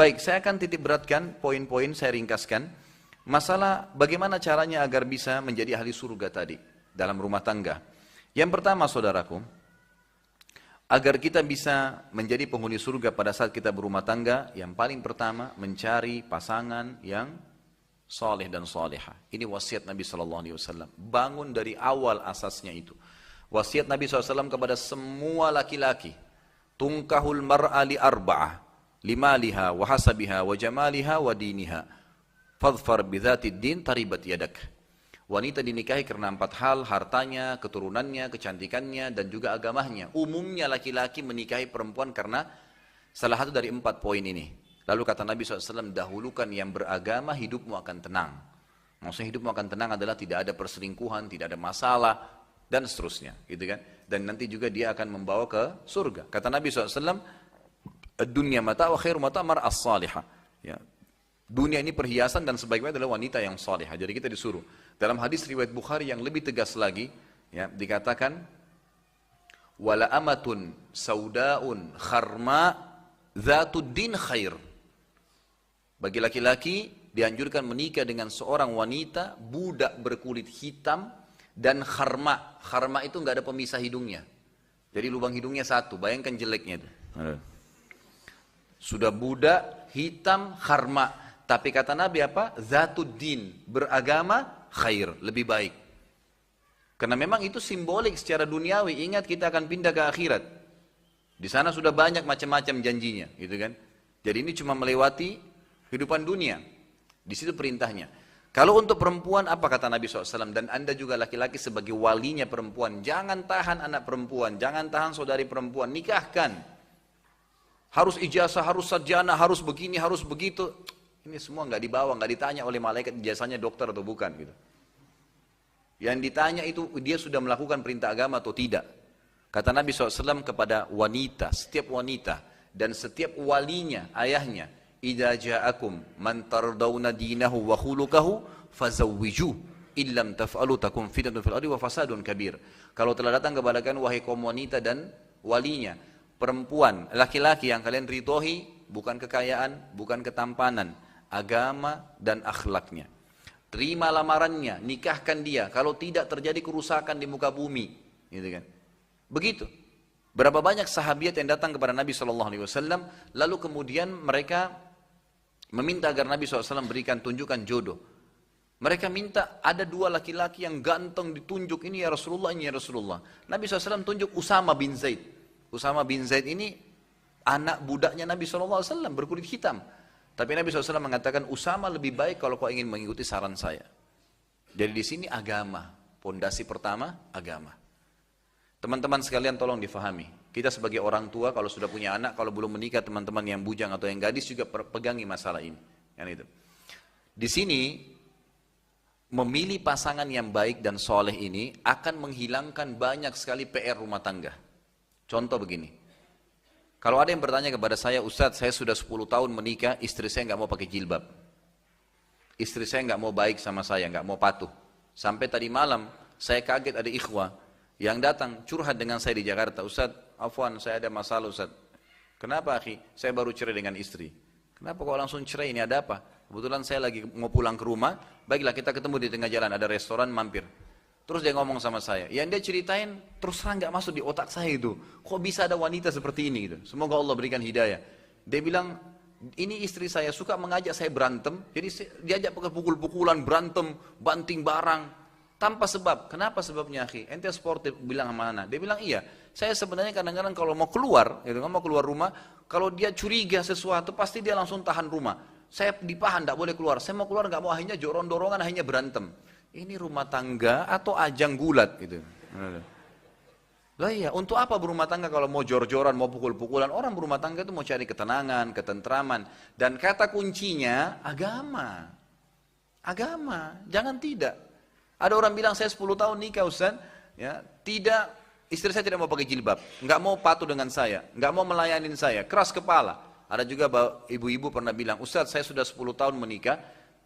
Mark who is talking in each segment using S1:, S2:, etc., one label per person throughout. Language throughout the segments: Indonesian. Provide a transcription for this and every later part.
S1: Baik, saya akan titip beratkan poin-poin, saya ringkaskan. Masalah bagaimana caranya agar bisa menjadi ahli surga tadi dalam rumah tangga. Yang pertama saudaraku, agar kita bisa menjadi penghuni surga pada saat kita berumah tangga, yang paling pertama mencari pasangan yang saleh dan salihah. Ini wasiat Nabi SAW. Bangun dari awal asasnya itu. Wasiat Nabi SAW kepada semua laki-laki. Tungkahul mar'a li arba'ah. Limaliha wa hasabiha wa jamaliha wa diniha. Fadfar bidhatid din taribat yadak. Wanita dinikahi karena 4 hal, hartanya, keturunannya, kecantikannya, dan juga agamanya. Umumnya laki-laki menikahi perempuan karena salah satu dari 4 poin ini. Lalu kata Nabi SAW, dahulukan yang beragama, hidupmu akan tenang. Maksudnya hidupmu akan tenang adalah tidak ada perselingkuhan, tidak ada masalah, dan seterusnya. Gitu kan? Dan nanti juga dia akan membawa ke surga. Kata Nabi SAW, dunia mata wa khairu mata mar'as salihah. Ya. Dunia ini perhiasan dan sebaik-baik adalah wanita yang salihah. Jadi kita disuruh. Dalam hadis riwayat Bukhari yang lebih tegas lagi, ya, dikatakan, wala amatun saudaun kharma dzatud din khair. Bagi laki-laki dianjurkan menikah dengan seorang wanita budak berkulit hitam dan kharma. Kharma itu nggak ada pemisah hidungnya. Jadi lubang hidungnya satu. Bayangkan jeleknya itu. Sudah budak, hitam, kharma. Tapi kata Nabi apa? Zatud din, beragama, khair, lebih baik. Karena memang itu simbolik secara duniawi. Ingat kita akan pindah ke akhirat. Di sana sudah banyak macam-macam janjinya, gitu kan? Jadi ini cuma melewati kehidupan dunia. Di situ perintahnya. Kalau untuk perempuan, apa kata Nabi SAW? Dan anda juga laki-laki sebagai walinya perempuan, jangan tahan anak perempuan, jangan tahan saudari perempuan, nikahkan. Harus ijazah, harus sarjana, harus begini, harus begitu. Ini semua nggak dibawa, nggak ditanya oleh malaikat ijazahnya dokter atau bukan. Gitu. Yang ditanya itu dia sudah melakukan perintah agama atau tidak. Kata Nabi SAW kepada wanita, setiap wanita dan setiap walinya, ayahnya, idza ja'akum man tardawna dinahu wa khuluquhu fazawwijuh illam taf'alu takum fitnatun fil ardi wa fasadun kabir. Kalau telah datang kepada kalian wahai kaum wanita dan walinya, perempuan, laki-laki yang kalian ridhoi bukan kekayaan, bukan ketampanan, agama dan akhlaknya. Terima lamarannya, nikahkan dia. Kalau tidak terjadi kerusakan di muka bumi, gitu kan? Begitu. Berapa banyak sahabat yang datang kepada Nabi SAW, lalu kemudian mereka meminta agar Nabi SAW berikan tunjukkan jodoh. Mereka minta ada 2 laki-laki yang ganteng ditunjuk, ini ya Rasulullah, ini ya Rasulullah. Nabi SAW tunjuk Usama bin Zaid. Usama bin Zaid ini anak budaknya Nabi SAW berkulit hitam. Tapi Nabi SAW mengatakan Usama lebih baik kalau kau ingin mengikuti saran saya. Jadi di sini agama, pondasi pertama agama. Teman-teman sekalian tolong difahami. Kita sebagai orang tua kalau sudah punya anak, kalau belum menikah teman-teman yang bujang atau yang gadis juga pegangi masalah ini. Kan itu. Di sini memilih pasangan yang baik dan soleh ini akan menghilangkan banyak sekali PR rumah tangga. Contoh begini, kalau ada yang bertanya kepada saya, Ustadz saya sudah 10 tahun menikah, istri saya nggak mau pakai jilbab. Istri saya nggak mau baik sama saya, nggak mau patuh. Sampai tadi malam saya kaget ada ikhwah yang datang curhat dengan saya di Jakarta. Ustadz, afwan saya ada masalah Ustadz. Kenapa akhi? Saya baru cerai dengan istri. Kenapa kok langsung cerai, ini ada apa? Kebetulan saya lagi mau pulang ke rumah, baiklah kita ketemu di tengah jalan, ada restoran mampir. Terus dia ngomong sama saya, yang dia ceritain terus terang gak masuk di otak saya itu. Kok bisa ada wanita seperti ini gitu. Semoga Allah berikan hidayah. Dia bilang, ini istri saya suka mengajak saya berantem, jadi diajak pukul-pukulan, berantem, banting barang, tanpa sebab. Kenapa sebabnya akhi? Ente sportif, bilang sama anak. Dia bilang iya, saya sebenarnya kadang-kadang kalau mau keluar, gitu, mau keluar rumah, kalau dia curiga sesuatu pasti dia langsung tahan rumah. Saya dipahan, gak boleh keluar. Saya mau keluar gak mau, akhirnya dorongan, akhirnya berantem. Ini rumah tangga atau ajang gulat gitu. Lah iya, untuk apa berumah tangga kalau mau jor-joran, mau pukul-pukulan? Orang berumah tangga itu mau cari ketenangan, ketentraman. Dan kata kuncinya agama. Agama, jangan tidak. Ada orang bilang saya 10 tahun nikah Ustaz, ya, tidak, istri saya tidak mau pakai jilbab, nggak mau patuh dengan saya, nggak mau melayanin saya, keras kepala. Ada juga ibu-ibu pernah bilang, Ustaz saya sudah 10 tahun menikah,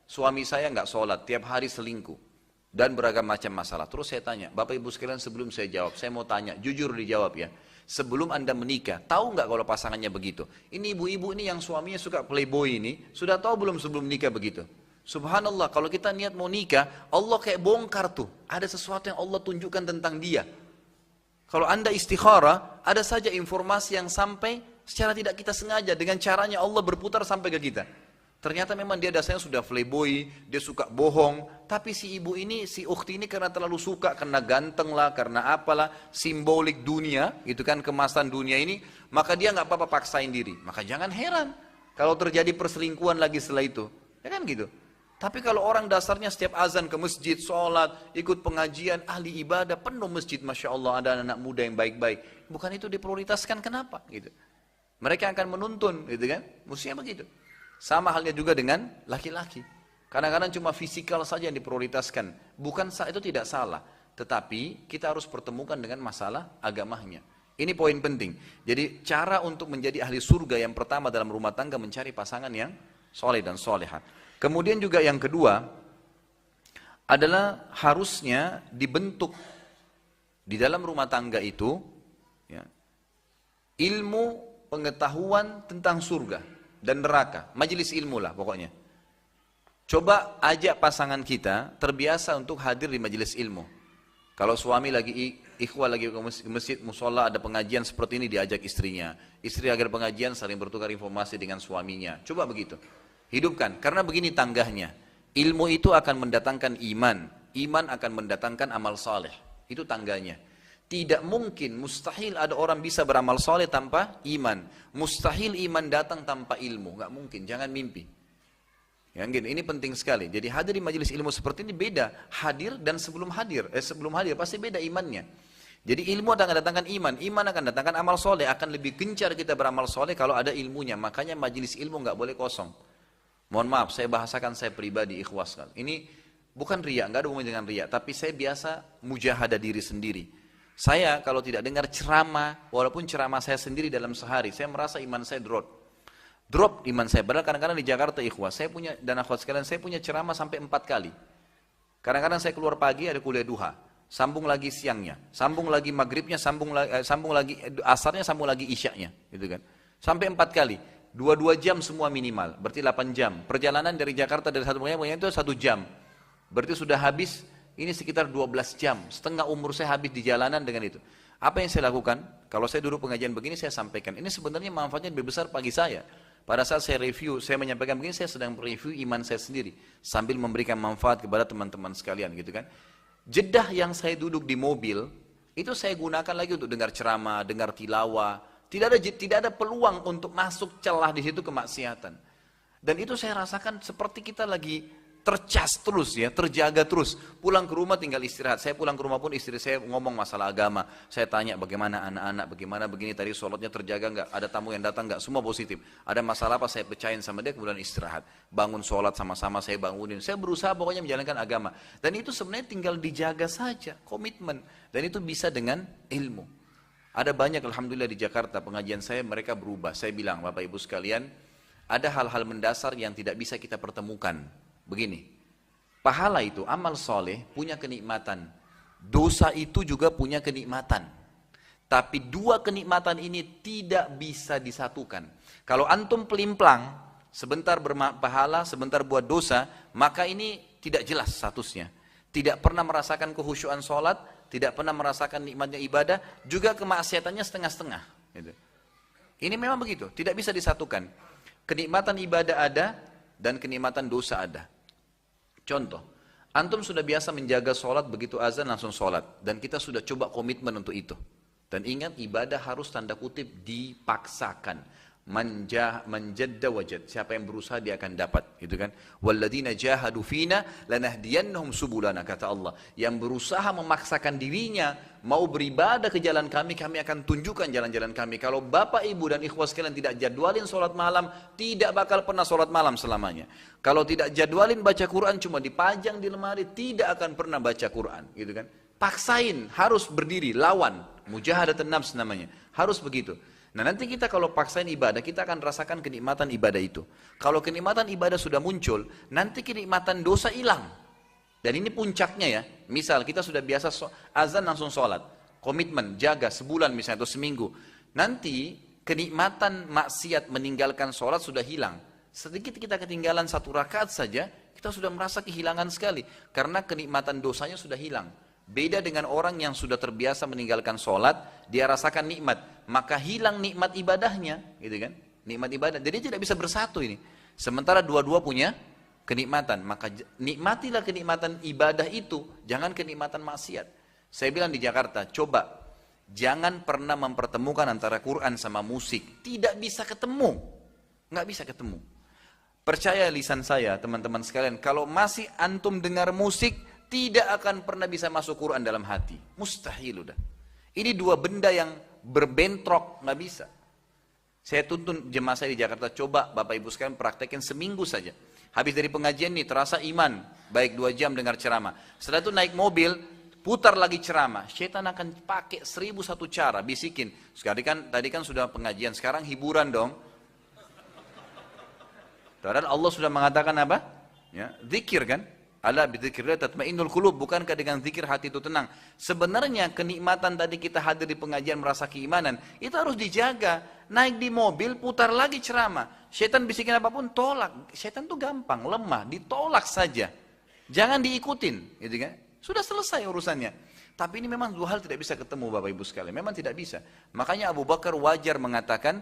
S1: suami saya nggak sholat, tiap hari selingkuh. Dan beragam macam masalah. Terus saya tanya, Bapak Ibu sekalian sebelum saya jawab, saya mau tanya, jujur dijawab ya. sebelum Anda menikah. Tahu nggak kalau pasangannya begitu? Ini ibu-ibu ini yang suaminya suka playboy ini, sudah tahu belum sebelum nikah begitu? Subhanallah, kalau kita niat mau nikah, Allah kayak bongkar tuh. Ada sesuatu yang Allah tunjukkan tentang dia. Kalau Anda istikharah, ada saja informasi yang sampai secara tidak kita sengaja, dengan caranya Allah berputar sampai ke kita. Ternyata memang dia dasarnya sudah playboy, dia suka bohong. Tapi si ibu ini, si ukhti ini karena terlalu suka, karena ganteng lah, karena apalah, simbolik dunia, itu kan kemasan dunia ini, maka dia nggak apa-apa paksain diri. Maka jangan heran kalau terjadi perselingkuhan lagi setelah itu. Ya kan gitu. Tapi kalau orang dasarnya setiap azan ke masjid, sholat, ikut pengajian, ahli ibadah, penuh masjid, Masya Allah, ada anak muda yang baik-baik. Bukan itu diprioritaskan, kenapa? Gitu. Mereka akan menuntun, gitu kan? Mestinya begitu. Sama halnya juga dengan laki-laki. Kadang-kadang cuma fisikal saja yang diprioritaskan. Bukan itu tidak salah. Tetapi kita harus pertemukan dengan masalah agamanya. Ini poin penting. Jadi cara untuk menjadi ahli surga yang pertama dalam rumah tangga mencari pasangan yang soleh dan solehat. Kemudian juga yang kedua adalah harusnya dibentuk di dalam rumah tangga itu ya, ilmu pengetahuan tentang surga dan neraka, majelis ilmu lah pokoknya. Coba ajak pasangan kita terbiasa untuk hadir di majelis ilmu. Kalau suami lagi ikhwah lagi ke masjid musola ada pengajian seperti ini, diajak istrinya. Istri agar pengajian saling bertukar informasi dengan suaminya. Coba begitu. Hidupkan, karena begini tangganya. Ilmu itu akan mendatangkan iman. Iman akan mendatangkan amal saleh. Itu tangganya. Tidak mungkin, mustahil ada orang bisa beramal saleh tanpa iman. Mustahil iman datang tanpa ilmu. Nggak mungkin, jangan mimpi. Ya, ini penting sekali. Jadi hadir di majelis ilmu seperti ini beda. Hadir dan sebelum hadir. Sebelum hadir pasti beda imannya. Jadi ilmu akan mendatangkan iman. Iman akan mendatangkan amal soleh. Akan lebih gencar kita beramal soleh kalau ada ilmunya. Makanya majelis ilmu nggak boleh kosong. Mohon maaf, saya bahasakan saya pribadi ikhwas. Ini bukan riya, nggak ada hubungannya dengan riya. Tapi saya biasa mujahadah diri sendiri. Saya kalau tidak dengar ceramah, walaupun ceramah saya sendiri dalam sehari, saya merasa iman saya drop. Drop iman saya. Padahal kadang-kadang di Jakarta ikhwas, saya punya, dan akhwat sekalian, saya punya ceramah sampai 4 kali. Kadang-kadang saya keluar pagi ada kuliah duha. Sambung lagi siangnya. Sambung lagi maghribnya, sambung lagi asarnya, sambung lagi isyaknya. Gitu kan. Sampai 4 kali. 2 jam semua minimal, berarti 8 jam. Perjalanan dari Jakarta dari satu pengajian itu 1 jam. Berarti sudah habis, ini sekitar 12 jam. Setengah umur saya habis di jalanan dengan itu. Apa yang saya lakukan? Kalau saya duduk pengajian begini, saya sampaikan. Ini sebenarnya manfaatnya lebih besar bagi saya. Pada saat saya review, saya menyampaikan begini, saya sedang review iman saya sendiri. Sambil memberikan manfaat kepada teman-teman sekalian gitu kan. Jedah yang saya duduk di mobil, itu saya gunakan lagi untuk dengar ceramah, dengar tilawah. Tidak ada peluang untuk masuk celah di situ kemaksiatan. Dan itu saya rasakan seperti kita lagi tercas terus ya, terjaga terus. Pulang ke rumah tinggal istirahat. Saya pulang ke rumah pun istri saya ngomong masalah agama. Saya tanya bagaimana anak-anak, bagaimana begini tadi sholatnya terjaga nggak? Ada tamu yang datang nggak? Semua positif. Ada masalah apa? Saya pecahin sama dia kemudian istirahat. Bangun sholat sama-sama saya bangunin. Saya berusaha pokoknya menjalankan agama. Dan itu sebenarnya tinggal dijaga saja, komitmen. Dan itu bisa dengan ilmu. Ada banyak alhamdulillah di Jakarta pengajian saya mereka berubah. Saya bilang Bapak Ibu sekalian, ada hal-hal mendasar yang tidak bisa kita pertemukan. Begini, pahala itu amal soleh punya kenikmatan. Dosa itu juga punya kenikmatan. Tapi dua kenikmatan ini tidak bisa disatukan. Kalau antum pelimplang, sebentar berpahala, sebentar buat dosa, maka ini tidak jelas statusnya. Tidak pernah merasakan kehusyuan sholat, tidak pernah merasakan nikmatnya ibadah, juga kemaksiatannya setengah-setengah. Gitu. Ini memang begitu, tidak bisa disatukan. Kenikmatan ibadah ada, dan kenikmatan dosa ada. Contoh, antum sudah biasa menjaga sholat, begitu azan langsung sholat. Dan kita sudah coba komitmen untuk itu. Dan ingat, ibadah harus tanda kutip dipaksakan. Manjadda wajad, siapa yang berusaha dia akan dapat, gitu kan? Walladzina jahadu fina lanahdiyannahum subulana, kata Allah. Yang berusaha memaksakan dirinya mau beribadah ke jalan kami, kami akan tunjukkan jalan-jalan kami. Kalau bapak ibu dan ikhwas sekalian tidak jadwalin sholat malam, tidak bakal pernah sholat malam selamanya. Kalau tidak jadwalin baca Quran, cuma dipajang di lemari, tidak akan pernah baca Quran, gitu kan? Paksain, harus berdiri, lawan, mujahadatun nafs namanya, harus begitu. Nah nanti kita kalau paksain ibadah, kita akan rasakan kenikmatan ibadah itu. Kalau kenikmatan ibadah sudah muncul, nanti kenikmatan dosa hilang. Dan ini puncaknya ya. Misal kita sudah biasa azan langsung sholat. Komitmen, jaga sebulan misalnya atau seminggu. Nanti kenikmatan maksiat meninggalkan sholat sudah hilang. Sedikit kita ketinggalan 1 rakaat saja, kita sudah merasa kehilangan sekali. Karena kenikmatan dosanya sudah hilang. Beda dengan orang yang sudah terbiasa meninggalkan sholat, dia rasakan nikmat. Maka hilang nikmat ibadahnya, gitu kan? Nikmat ibadah, jadi tidak bisa bersatu ini. Sementara dua-dua punya kenikmatan, maka nikmatilah kenikmatan ibadah itu, jangan kenikmatan maksiat. Saya bilang di Jakarta, coba jangan pernah mempertemukan antara Quran sama musik. Tidak bisa ketemu, nggak bisa ketemu. Percaya lisan saya teman-teman sekalian, kalau masih antum dengar musik, tidak akan pernah bisa masuk Quran dalam hati. Mustahil udah. Ini dua benda yang berbentrok, nggak bisa. Saya tuntun jemaah saya di Jakarta, coba Bapak Ibu sekalian praktekin seminggu saja. Habis dari pengajian nih, terasa iman, baik 2 jam dengar ceramah. Setelah itu naik mobil, putar lagi ceramah. Syaitan akan pakai 1001 cara, bisikin. Tadi kan sudah pengajian, sekarang hiburan dong. Padahal Allah sudah mengatakan apa? Ya, zikir kan? Ala bidzikrillah tatmainnul qulub, bukankah dengan zikir hati itu tenang? Sebenarnya kenikmatan tadi kita hadir di pengajian merasa keimanan, itu harus dijaga. Naik di mobil, putar lagi ceramah. Syaitan bisikin apapun, tolak. Syaitan itu gampang, lemah, ditolak saja. Jangan diikutin, gitu kan? Sudah selesai urusannya. Tapi ini memang 2 hal tidak bisa ketemu Bapak Ibu sekalian. Memang tidak bisa. Makanya Abu Bakar wajar mengatakan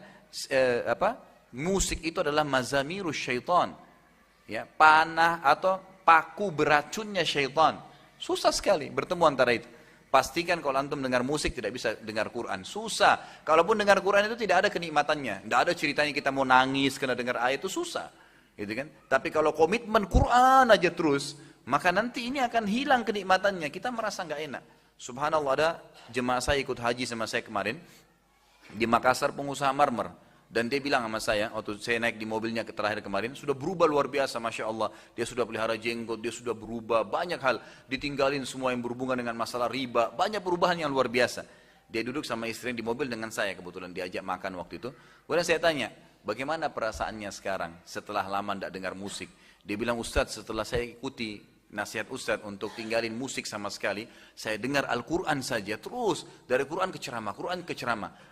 S1: musik itu adalah mazamirus syaitan. Ya, panah atau paku beracunnya syaitan. Susah sekali bertemu antara itu. Pastikan kalau antum dengar musik tidak bisa dengar Quran. Susah. Kalaupun dengar Quran itu tidak ada kenikmatannya. Tidak ada ceritanya kita mau nangis karena dengar ayat itu susah. Gitu kan? Tapi kalau komitmen Quran aja terus, maka nanti ini akan hilang kenikmatannya. Kita merasa nggak enak. Subhanallah, ada jemaah saya ikut haji sama saya kemarin di Makassar, pengusaha marmer. Dan dia bilang sama saya, waktu saya naik di mobilnya terakhir kemarin, sudah berubah luar biasa, Masya Allah. Dia sudah pelihara jenggot, dia sudah berubah, banyak hal. Ditinggalin semua yang berhubungan dengan masalah riba, banyak perubahan yang luar biasa. Dia duduk sama istrinya di mobil dengan saya, kebetulan diajak makan waktu itu. Kemudian saya tanya, bagaimana perasaannya sekarang setelah lama tidak dengar musik? Dia bilang, Ustadz, setelah saya ikuti nasihat Ustadz untuk tinggalin musik sama sekali, saya dengar Al-Quran saja, terus dari Quran ke ceramah.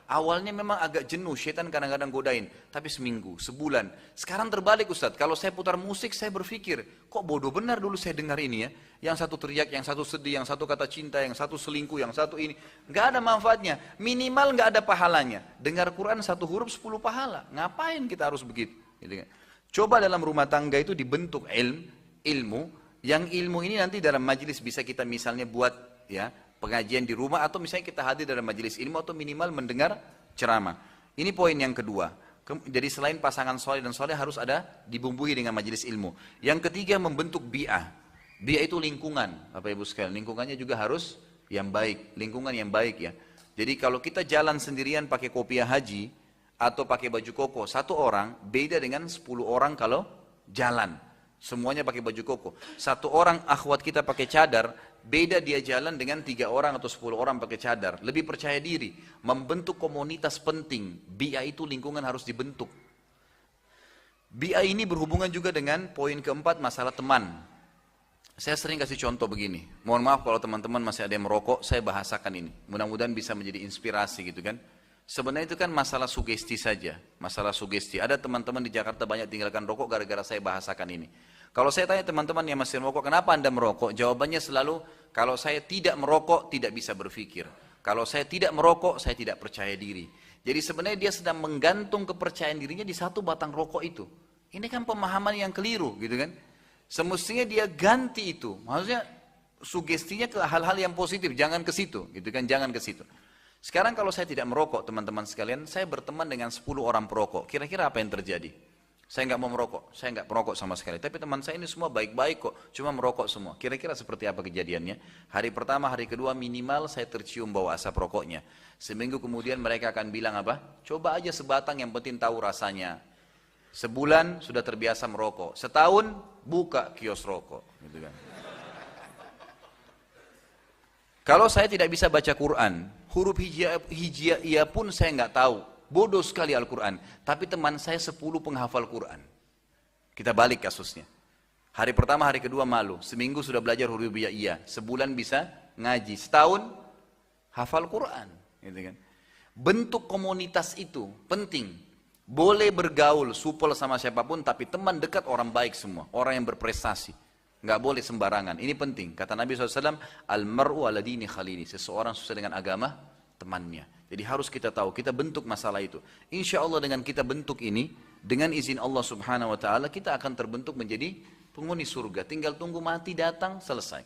S1: Awalnya memang agak jenuh, syaitan kadang-kadang godain, tapi seminggu, sebulan. Sekarang terbalik Ustadz, kalau saya putar musik saya berpikir, kok bodoh benar dulu saya dengar ini ya. Yang satu teriak, yang satu sedih, yang satu kata cinta, yang satu selingkuh, yang satu ini. Nggak ada manfaatnya, minimal nggak ada pahalanya. Dengar Quran 1 huruf 10 pahala, ngapain kita harus begitu? Coba dalam rumah tangga itu dibentuk ilmu, yang ilmu ini nanti dalam majelis bisa kita misalnya buat ya pengajian di rumah, atau misalnya kita hadir dalam majelis ilmu, atau minimal mendengar ceramah. Ini poin yang kedua. Jadi selain pasangan soleh dan soleh harus ada dibumbui dengan majelis ilmu. Yang ketiga, membentuk bi'ah. Bi'ah itu lingkungan, Bapak Ibu sekalian. Lingkungannya juga harus yang baik, lingkungan yang baik ya. Jadi kalau kita jalan sendirian pakai kopiah haji atau pakai baju koko, 1 orang beda dengan 10 orang kalau jalan. Semuanya pakai baju koko. 1 orang akhwat kita pakai cadar, beda dia jalan dengan 3 orang atau 10 orang pakai cadar. Lebih percaya diri, membentuk komunitas penting. Bi'ah itu lingkungan harus dibentuk. Bi'ah ini berhubungan juga dengan poin keempat, masalah teman. Saya sering kasih contoh begini. Mohon maaf kalau teman-teman masih ada yang merokok, saya bahasakan ini. Mudah-mudahan bisa menjadi inspirasi gitu kan. Sebenarnya itu kan masalah sugesti saja, masalah sugesti. Ada teman-teman di Jakarta banyak tinggalkan rokok gara-gara saya bahasakan ini. Kalau saya tanya teman-teman yang masih merokok, kenapa Anda merokok? Jawabannya selalu, kalau saya tidak merokok, tidak bisa berpikir. Kalau saya tidak merokok, saya tidak percaya diri. Jadi sebenarnya dia sedang menggantung kepercayaan dirinya di 1 batang rokok itu. Ini kan pemahaman yang keliru gitu kan. Semestinya dia ganti itu. Maksudnya sugestinya ke hal-hal yang positif, jangan ke situ gitu kan, jangan ke situ. Sekarang kalau saya tidak merokok, teman-teman sekalian, saya berteman dengan 10 orang perokok. Kira-kira apa yang terjadi? Saya nggak mau merokok, saya nggak perokok sama sekali. Tapi teman saya ini semua baik-baik kok, cuma merokok semua. Kira-kira seperti apa kejadiannya? Hari pertama, hari kedua minimal saya tercium bau asap rokoknya. Seminggu kemudian mereka akan bilang apa? Coba aja sebatang, yang penting tahu rasanya. Sebulan sudah terbiasa merokok. Setahun buka kios rokok. Gitu kan. Kalau saya tidak bisa baca Quran, huruf hijaiyah pun saya nggak tahu. Bodoh sekali Al-Quran. Tapi teman saya 10 penghafal Quran. Kita balik kasusnya. Hari pertama, hari kedua malu. Seminggu sudah belajar huruf hijaiyah. Sebulan bisa ngaji. Setahun hafal Quran, gitu kan. Bentuk komunitas itu penting. Boleh bergaul, supel sama siapapun, tapi teman dekat orang baik semua, orang yang berprestasi. Nggak boleh sembarangan. Ini penting. Kata Nabi SAW, Al-mar'u ala dini khalili. Seseorang sesuai dengan agama temannya. Jadi harus kita tahu, kita bentuk masalah itu. Insya Allah dengan kita bentuk ini, dengan izin Allah Subhanahu Wa Taala, kita akan terbentuk menjadi penghuni surga. Tinggal tunggu mati datang, selesai.